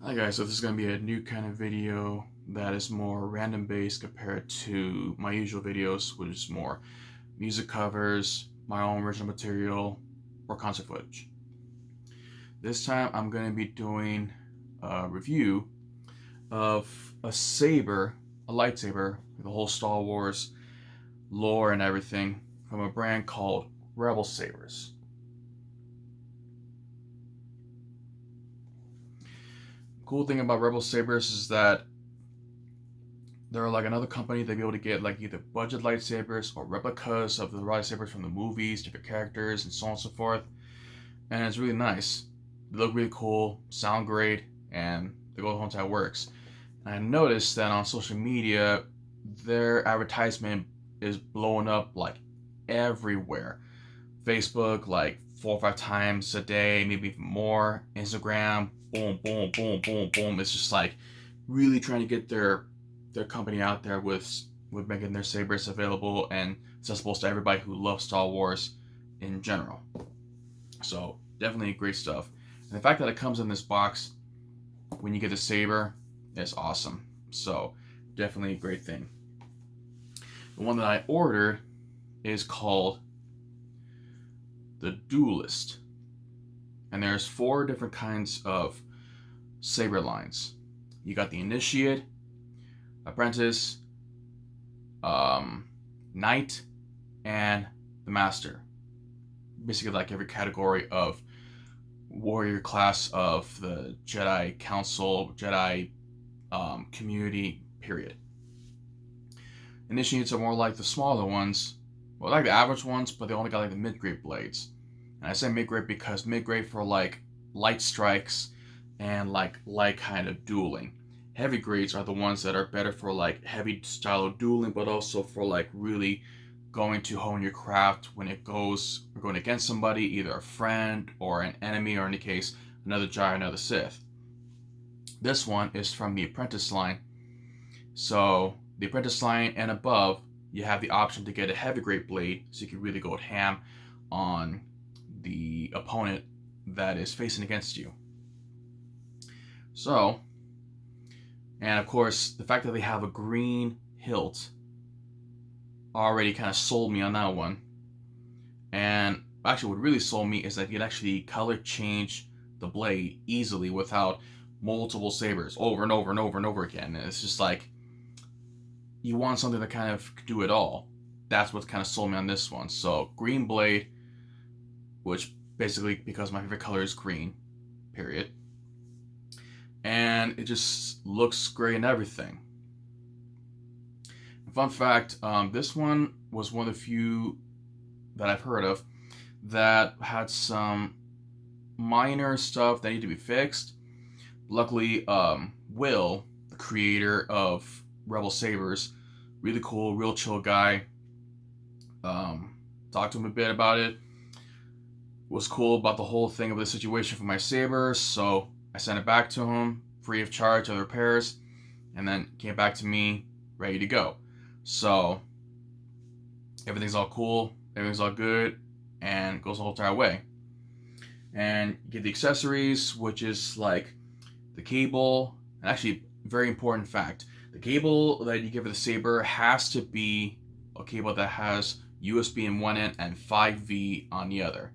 Hi guys, so this is going to be a new kind of video that is more random based compared to my usual videos, which is more music covers, my own original material, or concert footage. This time I'm going to be doing a review of a saber, a lightsaber, the whole Star Wars lore and everything, from a brand called Rebel Sabers. Cool thing about Rebel Sabers is that they're like another company. They'd be able to get like either budget lightsabers or replicas of the lightsabers from the movies, different characters, and so on and so forth. And it's really nice. They look really cool, sound great, and the whole entire works. And I noticed that on social media, their advertisement is blowing up like everywhere. Facebook, like 4 or 5 times a day, maybe even more. Instagram, boom, boom, boom, boom, boom. It's just like really trying to get their company out there with making their sabers available and accessible to everybody who loves Star Wars in general. So definitely great stuff. And the fact that it comes in this box when you get the saber is awesome. So definitely a great thing. The one that I ordered is called the Duelist. And there's 4 different kinds of saber lines. You got the Initiate, Apprentice, Knight, and the Master. Basically like every category of warrior class of the Jedi Council, Jedi community, period. Initiates are more like the smaller ones, well, like the average ones, but they only got like the mid-grade blades. And I say mid-grade because mid-grade for like light strikes and like light kind of dueling. Heavy grades are the ones that are better for like heavy style of dueling, but also for like really going to hone your craft when it goes going against somebody, either a friend or an enemy, or in any case, another Jedi, another Sith. This one is from the Apprentice line. So the Apprentice line and above, you have the option to get a heavy grade blade, so you can really go ham on the opponent that is facing against you. So, and of course, the fact that they have a green hilt already kind of sold me on that one. And actually, what really sold me is that you can actually color change the blade easily without multiple sabers over and over and over and over again. And it's just like, you want something that kind of do it all. That's what kind of sold me on this one. So green blade, which basically because my favorite color is green, period. And it just looks great and everything. Fun fact, this one was one of the few that I've heard of that had some minor stuff that needed to be fixed. Luckily, Will, the creator of Rebel Sabers, really cool, real chill guy. Talked to him a bit about it. Was cool about the whole thing of the situation for my saber, so I sent it back to him free of charge of the repairs, and then came back to me ready to go. So everything's all cool, everything's all good, and goes the whole entire way. And you get the accessories, which is like the cable, and actually, very important fact, the cable that you give for the saber has to be a cable that has USB in one end and 5V on the other.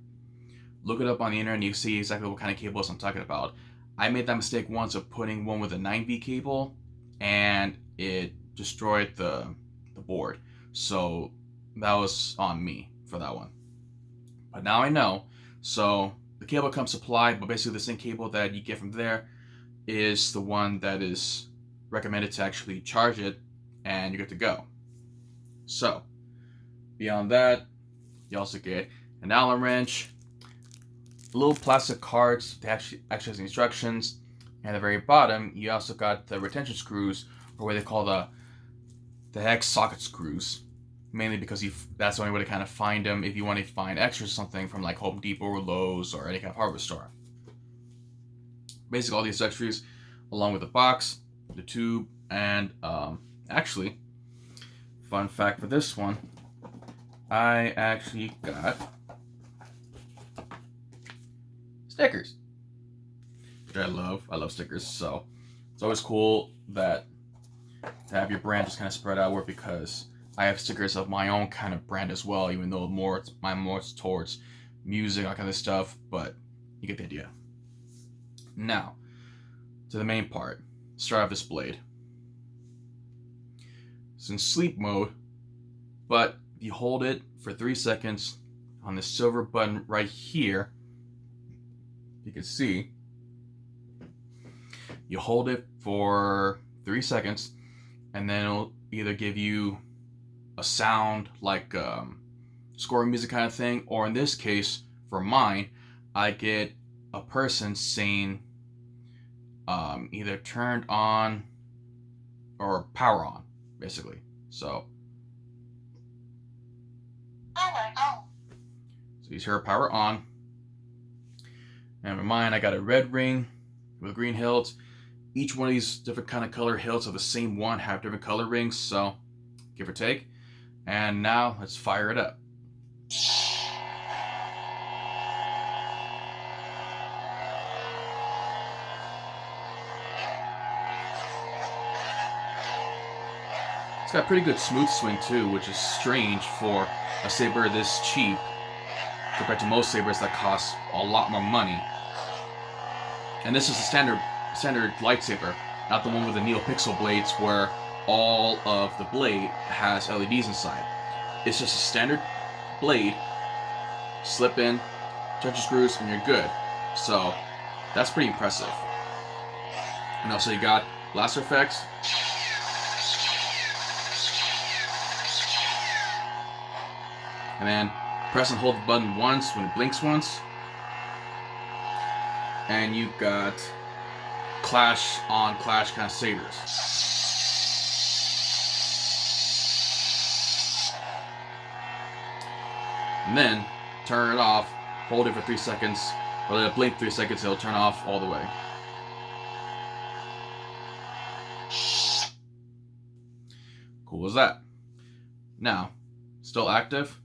Look it up on the internet and you see exactly what kind of cables I'm talking about. I made that mistake once of putting one with a 9V cable, and it destroyed the board. So that was on me for that one. But now I know. So the cable comes supplied, but basically the same cable that you get from there is the one that is recommended to actually charge it, and you're good to go. So beyond that, you also get an Allen wrench, little plastic cards that actually has the instructions, and at the very bottom you also got the retention screws, or what they call the hex socket screws, mainly because that's the only way to kind of find them if you want to find extras or something from like Home Depot or Lowe's or any kind of hardware store. Basically all these accessories along with the box, the tube, and actually, fun fact for this one, I actually got stickers. which I love. I love stickers, so it's always cool that to have your brand just kind of spread outward, because I have stickers of my own kind of brand as well, even though I'm more towards music, that kind of stuff, but you get the idea. Now, to the main part. Start off this blade. It's in sleep mode, but if you hold it for 3 seconds on this silver button right here, you can see, you hold it for 3 seconds, and then it'll either give you a sound like scoring music kind of thing, or in this case, for mine, I get a person saying either turned on or power on, basically. So you hear power on. And for mine, I got a red ring with green hilts. Each one of these different kind of color hilts of the same one have different color rings, so give or take. And now let's fire it up. It's got pretty good smooth swing too, which is strange for a saber this cheap compared to most sabers that cost a lot more money. And this is the standard lightsaber, not the one with the NeoPixel blades where all of the blade has LEDs inside. It's just a standard blade, slip in, touch your screws, and you're good. So that's pretty impressive. And also you got blaster effects. And then press and hold the button once when it blinks once. And you've got clash on clash kind of sabers. And then turn it off, hold it for 3 seconds, or let it blink 3 seconds, it'll turn off all the way. Cool as that. Now, still active.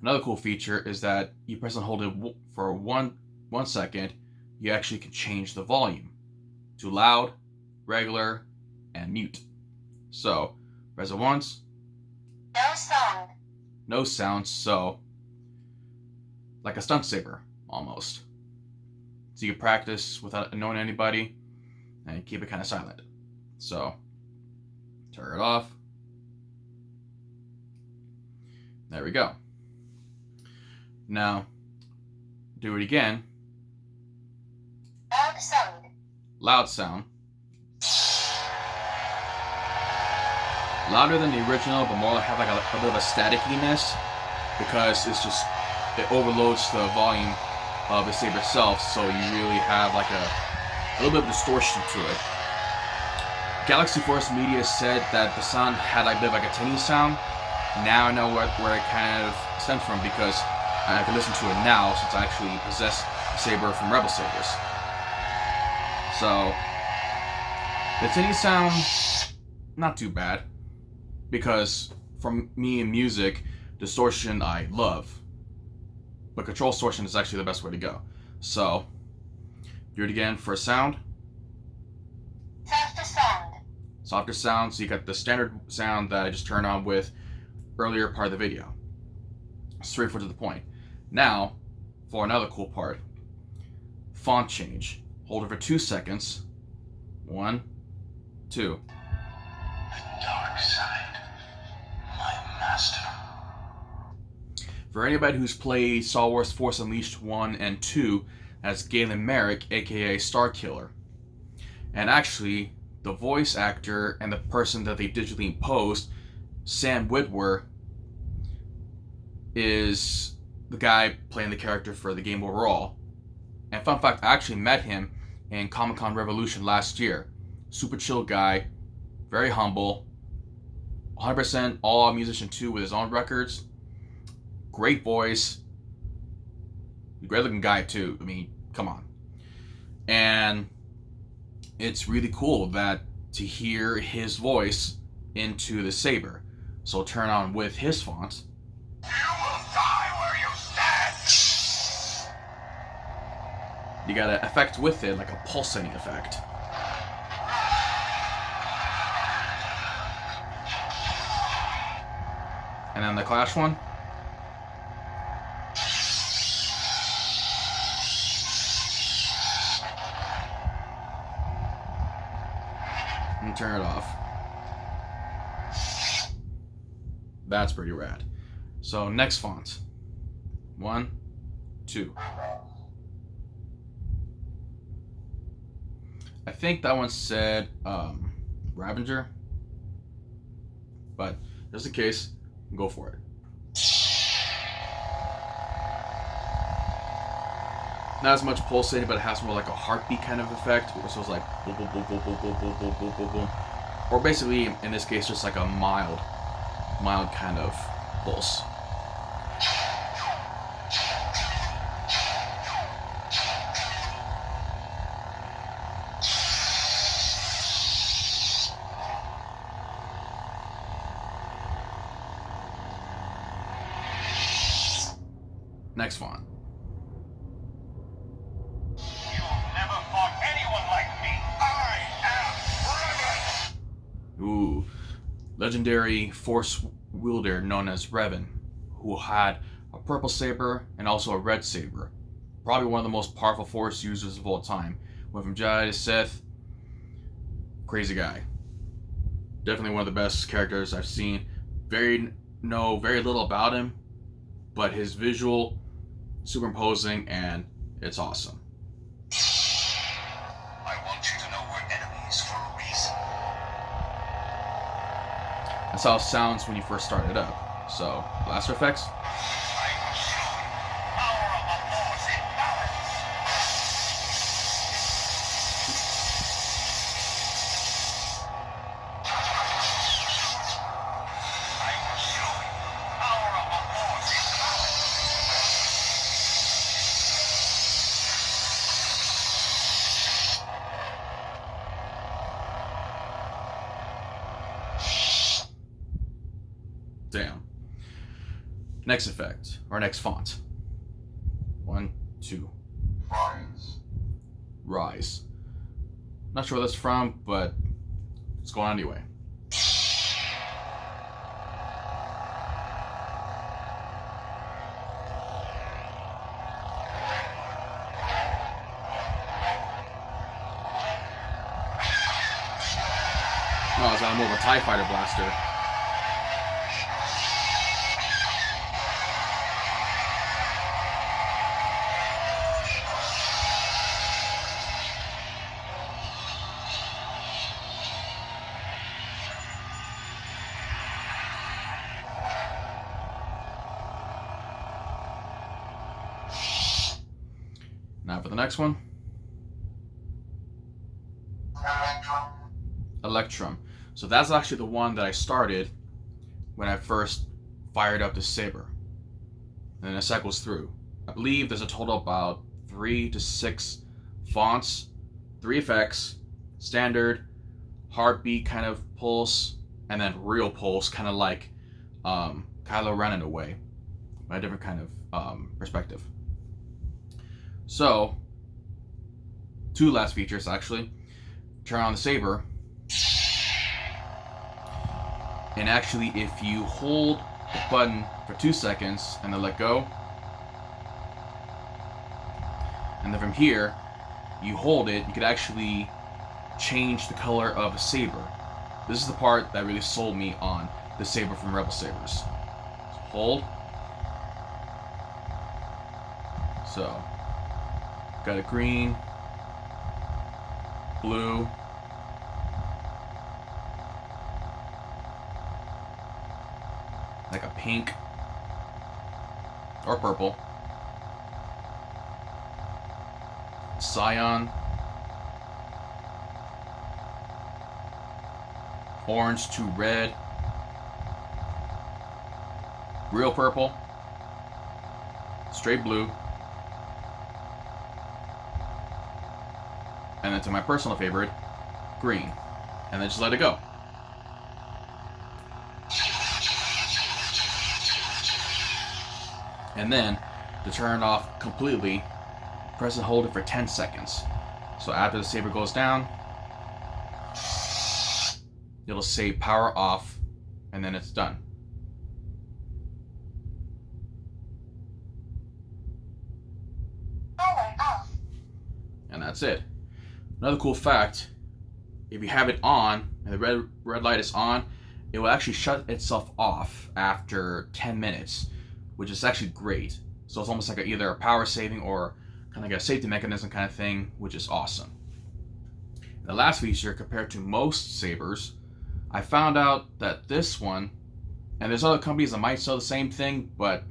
Another cool feature is that you press and hold it for one second, you actually can change the volume to loud, regular, and mute. So, press it once. No sound. No sound, so like a stunt saber, almost. So you can practice without annoying anybody, and keep it kind of silent. So, turn it off. There we go. Now, do it again. Loud sound. Loud sound. Louder than the original, but more have like a bit of a staticiness, because it overloads the volume of the saber itself, so you really have like a little bit of distortion to it. Galaxy Force Media said that the sound had like a bit of like a tinny sound. Now I know where it kind of stems from, because I can listen to it now since I actually possess a saber from Rebel Sabers. So the tinny sound, not too bad, because for me in music, distortion I love, but control distortion is actually the best way to go. So do it again for a sound. Softer sound. Softer sound. So you got the standard sound that I just turned on with earlier part of the video. Straightforward to the point. Now, for another cool part, font change. Hold it for 2 seconds. 1, 2. The dark side, my master. For anybody who's played Star Wars Force Unleashed 1 and 2, that's Galen Merrick, aka Starkiller. And actually, the voice actor and the person that they digitally imposed, Sam Witwer, is the guy playing the character for the game overall. And fun fact, I actually met him in Comic-Con Revolution last year. Super chill guy, very humble, 100% all musician too with his own records. Great voice, great looking guy too. I mean, come on. And it's really cool that to hear his voice into the saber. So turn on with his font. You will die where you stand! you got an effect with it, like a pulsating effect. And then the Clash one. And turn it off. That's pretty rad. So next font. 1, 2. I think that one said Ravager. But just in case, go for it. Not as much pulsating, but it has more like a heartbeat kind of effect. So it's like boom, boom, boom, boom, boom, boom, boom, boom, boom, boom, boom. Or basically, in this case, just like a mild kind of pulse. Next font. You've never fought anyone like me. I am Revan. Ooh. Legendary Force wielder known as Revan, who had a purple saber and also a red saber. Probably one of the most powerful Force users of all time. Went from Jedi to Sith. Crazy guy. Definitely one of the best characters I've seen. Know very little about him, but his visual, super imposing, and it's awesome. I want you to know we're enemies for a reason. That's how it sounds when you first start it up. So, blaster effects. I will show you the power of the Force in balance. I will show you the power of the Force in Damn. Next effect, or next font. 1, 2. balance. Rise. Not sure where that's from, but it's going on anyway. Oh, it's got more of a TIE Fighter blaster. Now for the next one. Electrum. So that's actually the one that I started when I first fired up the Saber. And then it cycles through. I believe there's a total of about 3 to 6 fonts, 3 effects, standard, heartbeat kind of pulse, and then real pulse, kind of like Kylo Ren in a way, by a different kind of perspective. So, 2 last features actually. Turn on the Saber, and actually if you hold the button for 2 seconds and then let go, and then from here you hold it, you could actually change the color of the Saber. This is the part that really sold me on the Saber from Rebel Sabers. So hold. So got a green, blue, like a pink or purple, cyan, orange to red, real purple, straight blue, and then to my personal favorite, green, and then just let it go. And then to turn it off completely, press and hold it for 10 seconds. So after the saber goes down, it'll say power off, and then it's done. Power off. And that's it. Another cool fact, if you have it on and the red light is on, it will actually shut itself off after 10 minutes, which is actually great. So it's almost like either a power saving or kind of like a safety mechanism kind of thing, which is awesome. The last feature, compared to most sabers, I found out that this one, and there's other companies that might sell the same thing, but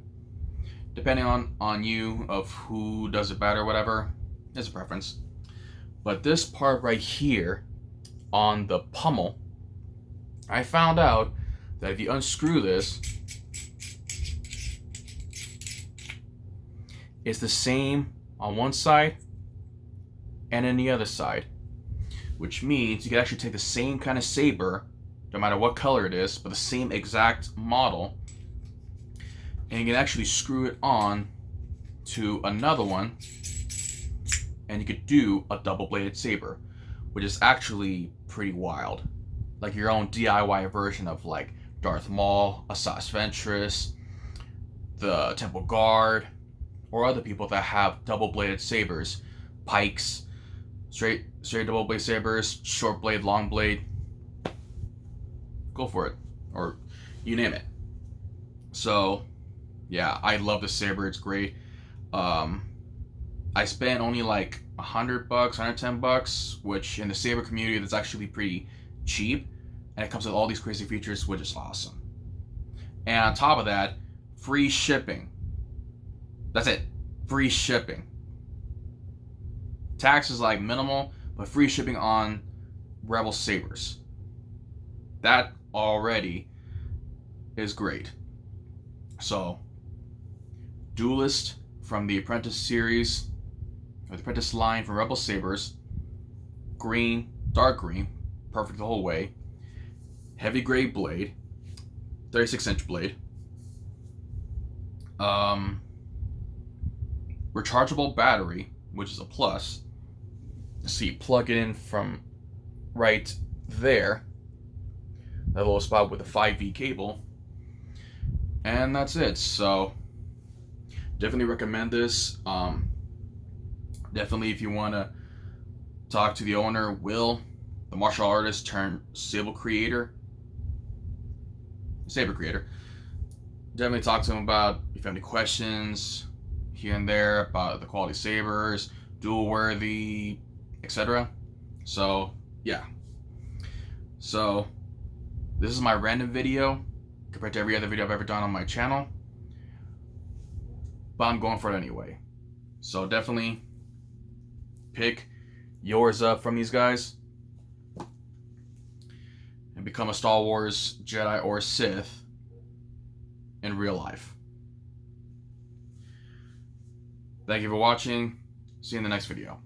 depending on you of who does it better or whatever, it's a preference. But this part right here on the pummel, I found out that if you unscrew this, it's the same on one side and on the other side, which means you can actually take the same kind of saber, no matter what color it is, but the same exact model, and you can actually screw it on to another one, and you could do a double-bladed saber, which is actually pretty wild. Like your own DIY version of like Darth Maul, Asajj Ventress, the Temple Guard, or other people that have double-bladed sabers, pikes, straight double-blade sabers, short blade, long blade. Go for it, or you name it. So, yeah, I love the saber. It's great. I spent only like $100, $110, which in the saber community that's actually pretty cheap, and it comes with all these crazy features, which is awesome. And on top of that, free shipping. That's it. Free shipping. Tax is like minimal, but free shipping on Rebel sabers. That already is great. So, Duelist from the Apprentice series, or the Apprentice line from Rebel sabers, green, dark green, perfect the whole way. Heavy grade blade, 36-inch blade. Rechargeable battery, which is a plus. So you plug it in from right there, that little spot with a 5V cable, and that's it. So definitely recommend this. Definitely if you want to talk to the owner, Will, the martial artist turned saber creator, definitely talk to him about if you have any questions here and there about the quality sabers, dual worthy, etc. So yeah, so this is my random video compared to every other video I've ever done on my channel, but I'm going for it anyway. So definitely pick yours up from these guys and become a Star Wars Jedi or Sith in real life. Thank you for watching. See you in the next video.